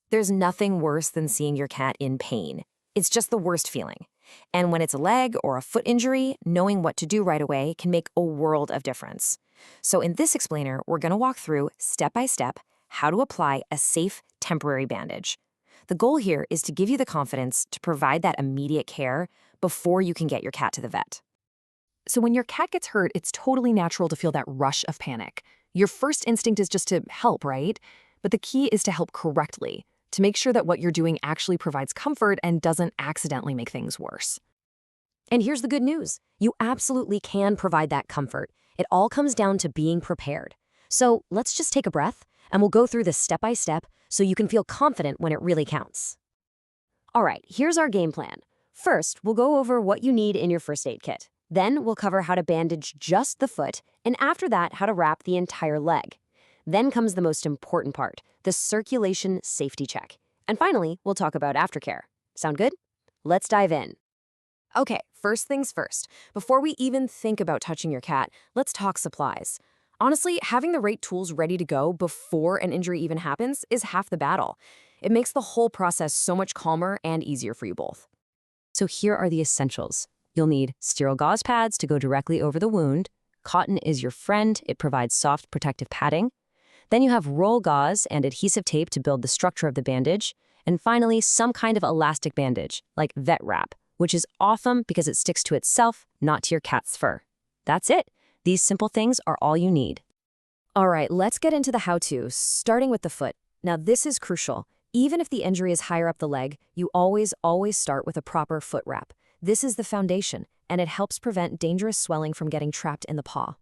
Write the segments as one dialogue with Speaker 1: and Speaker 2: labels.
Speaker 1: There's nothing worse than seeing your cat in pain. It's just the worst feeling. And when it's a leg or a foot injury, knowing what to do right away can make a world of difference. So in this explainer, we're going to walk through step by step how to apply a safe temporary bandage. The goal here is to give you the confidence to provide that immediate care before you can get your cat to the vet.
Speaker 2: So when your cat gets hurt, it's totally natural to feel that rush of panic. Your first instinct is just to help, right? But the key is to help correctly, to make sure that what you're doing actually provides comfort and doesn't accidentally make things worse.
Speaker 1: And here's the good news. You absolutely can provide that comfort. It all comes down to being prepared. So let's just take a breath, and we'll go through this step by step so you can feel confident when it really counts. All right, here's our game plan. First, we'll go over what you need in your first aid kit. Then we'll cover how to bandage just the foot, and after that, how to wrap the entire leg. Then comes the most important part, the circulation safety check. And finally, we'll talk about aftercare. Sound good? Let's dive in. Okay, first things first. Before we even think about touching your cat, let's talk supplies. Honestly, having the right tools ready to go before an injury even happens is half the battle. It makes the whole process so much calmer and easier for you both. So here are the essentials. You'll need sterile gauze pads to go directly over the wound. Cotton is your friend. It provides soft protective padding. Then you have roll gauze and adhesive tape to build the structure of the bandage. And finally, some kind of elastic bandage, like vet wrap, which is awesome because it sticks to itself, not to your cat's fur. That's it. These simple things are all you need. All right, let's get into the how-to, starting with the foot. Now, this is crucial. Even if the injury is higher up the leg, you always start with a proper foot wrap. This is the foundation, and it helps prevent dangerous swelling from getting trapped in the paw.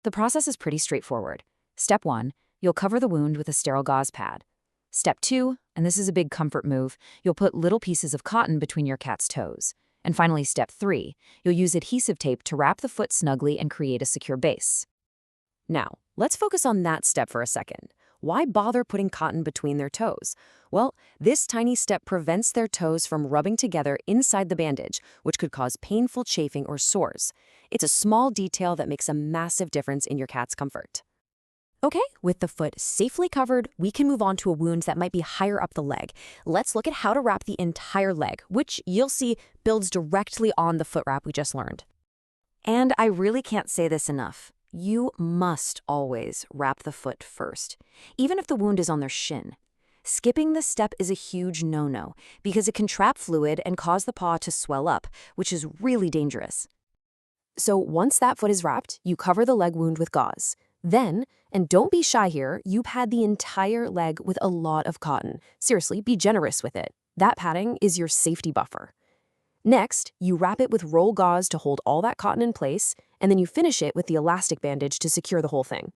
Speaker 1: The process is pretty straightforward. Step 1, you'll cover the wound with a sterile gauze pad. Step 2, and this is a big comfort move, you'll put little pieces of cotton between your cat's toes. And finally, step 3, you'll use adhesive tape to wrap the foot snugly and create a secure base. Now, let's focus on that step for a second. Why bother putting cotton between their toes? Well, this tiny step prevents their toes from rubbing together inside the bandage, which could cause painful chafing or sores. It's a small detail that makes a massive difference in your cat's comfort. Okay, with the foot safely covered, we can move on to a wound that might be higher up the leg. Let's look at how to wrap the entire leg, which you'll see builds directly on the foot wrap we just learned. And I really can't say this enough. You must always wrap the foot first, even if the wound is on their shin. Skipping this step is a huge no-no because it can trap fluid and cause the paw to swell up, which is really dangerous. So once that foot is wrapped, you cover the leg wound with gauze. Then, and don't be shy here, you pad the entire leg with a lot of cotton. Seriously, be generous with it. That padding is your safety buffer. Next, you wrap it with roll gauze to hold all that cotton in place, and then you finish it with the elastic bandage to secure the whole thing.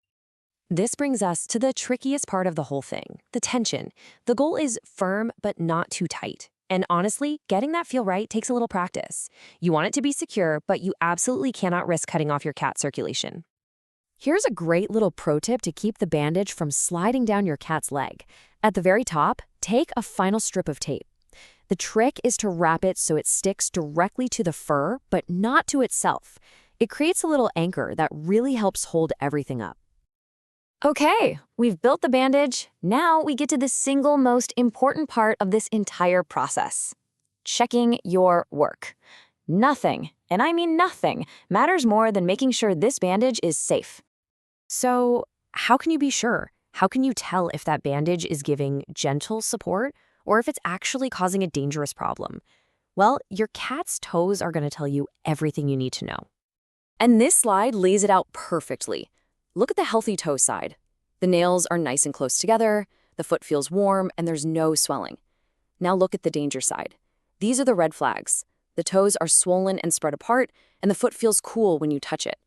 Speaker 1: This brings us to the trickiest part of the whole thing, the tension. The goal is firm but not too tight. And honestly, getting that feel right takes a little practice. You want it to be secure, but you absolutely cannot risk cutting off your cat's circulation. Here's a great little pro tip to keep the bandage from sliding down your cat's leg. At the very top, take a final strip of tape. The trick is to wrap it so it sticks directly to the fur, but not to itself. It creates a little anchor that really helps hold everything up. Okay, we've built the bandage. Now we get to the single most important part of this entire process. Checking your work. Nothing, and I mean nothing, matters more than making sure this bandage is safe. So, how can you be sure? How can you tell if that bandage is giving gentle support or if it's actually causing a dangerous problem? Well, your cat's toes are going to tell you everything you need to know. And this slide lays it out perfectly. Look at the healthy toe side. The nails are nice and close together, the foot feels warm, and there's no swelling. Now look at the danger side. These are the red flags. The toes are swollen and spread apart, and the foot feels cool when you touch it.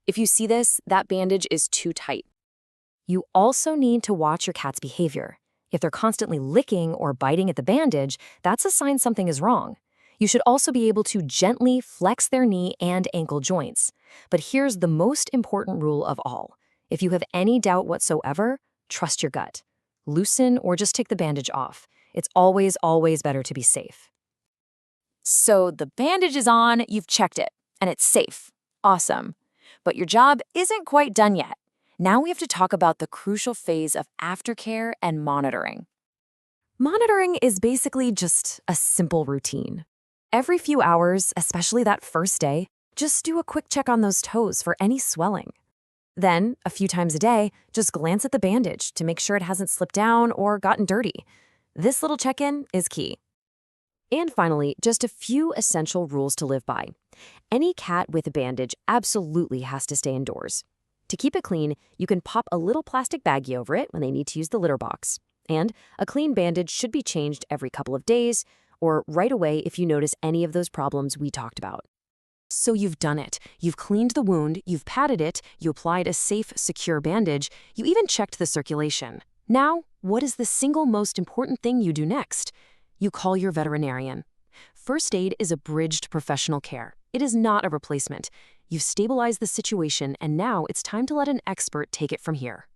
Speaker 1: If you see this, that bandage is too tight. You also need to watch your cat's behavior. If they're constantly licking or biting at the bandage, that's a sign something is wrong. You should also be able to gently flex their knee and ankle joints. But here's the most important rule of all. If you have any doubt whatsoever, trust your gut. Loosen or just take the bandage off. It's always better to be safe. So the bandage is on, you've checked it, and it's safe. Awesome. But your job isn't quite done yet. Now we have to talk about the crucial phase of aftercare and monitoring.
Speaker 2: Monitoring is basically just a simple routine. Every few hours, especially that first day, just do a quick check on those toes for any swelling. Then, a few times a day, just glance at the bandage to make sure it hasn't slipped down or gotten dirty. This little check-in is key. And finally, just a few essential rules to live by. Any cat with a bandage absolutely has to stay indoors. To keep it clean, you can pop a little plastic baggie over it when they need to use the litter box. And a clean bandage should be changed every couple of days or right away if you notice any of those problems we talked about. So you've done it. You've cleaned the wound, you've patted it, you applied a safe, secure bandage, you even checked the circulation. Now, what is the single most important thing you do next? You call your veterinarian. First aid is a bridge to professional care. It is not a replacement. You've stabilized the situation, and now it's time to let an expert take it from here.